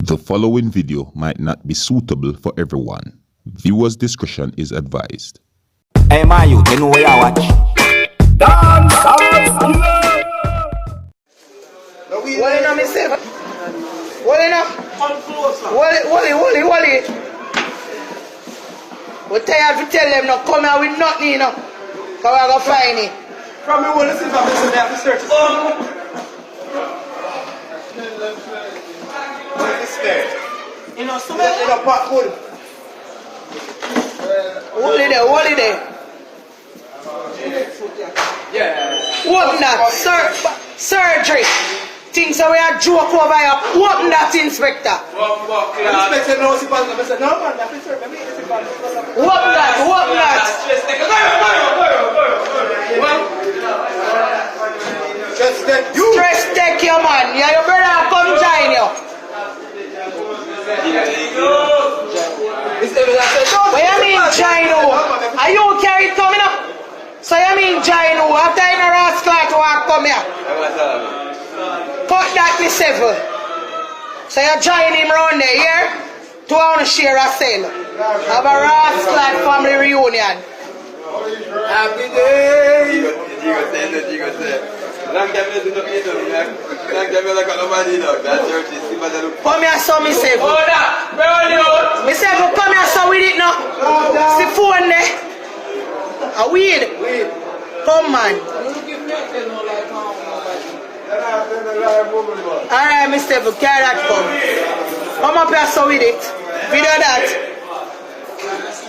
The following video might not be suitable for everyone. Viewers' discretion is advised. Hey man, you know where you watch. Dancehall. What in on myself? What in on? Wally. We tired to tell them no come here with nothing, you know. Cause we go find it. From me, want to see if I'm missing there for search. What is this? You know, so many in a pot good. Wally there. Yeah. Open that, surgery. Things that we are joke over here. Open that, Inspector. Inspector knows if I'm saying, no man, that's it. Open that. Just take you. Stress take your man. Yeah, your brother come join you. What you mean join you? Are you carry it coming up? So you mean join you? After you know rascal to walk come here. Cut that me seven. So you join him round there, yeah? To want to share a cell. Have a rascal family reunion. Happy day. Come here, so me say. Me say, come here, so with it now. See phone there. A weed. Come man. Alright, Mr. Carry that come. Come up here, so with it. Video that.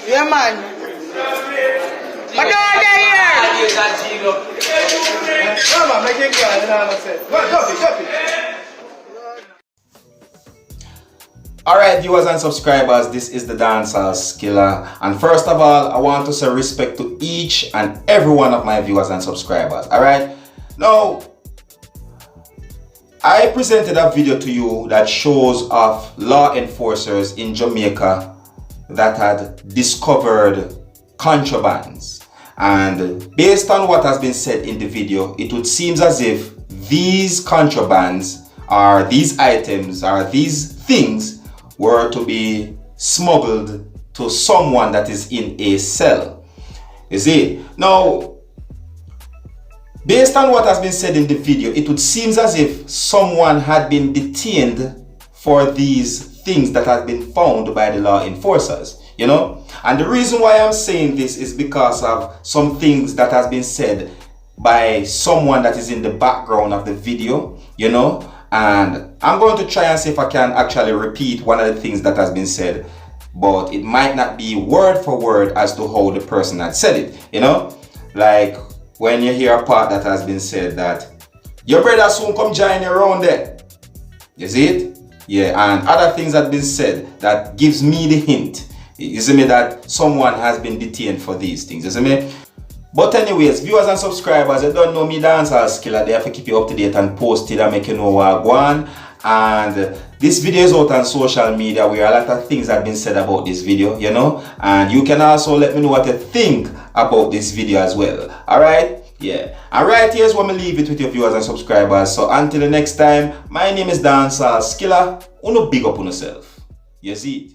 Yeah, man. But no, they're here. Come on, make it clear. Drop it. Alright viewers and subscribers, this is the Dancehall Skilla, and first of all I want to say respect to each and every one of my viewers and subscribers. Alright, now I presented a video to you that shows of law enforcers in Jamaica that had discovered contrabands, and based on what has been said in the video, it would seem as if these contrabands or these items or these things were to be smuggled to someone that is in a cell. You see, now based on what has been said in the video, it would seem as if someone had been detained for these things that had been found by the law enforcers, you know. And the reason why I'm saying this is because of some things that has been said by someone that is in the background of the video, you know. And I'm going to try and see if I can actually repeat one of the things that has been said, but it might not be word for word as to how the person had said it, you know. Like when you hear a part that has been said that your brother soon come join you around there, you see it? Yeah, and other things that have been said that gives me the hint, you see me, that someone has been detained for these things, you see me? But anyways, viewers and subscribers, you don't know me, Dancehall Skilla. They have to keep you up to date and post it and make you know what I go on. And this video is out on social media where a lot of things have been said about this video, you know. And you can also let me know what you think about this video as well. Alright? Yeah. And right here's where I leave it with your viewers and subscribers. So until the next time, my name is Dancehall Skilla. Uno big up on yourself. You see it?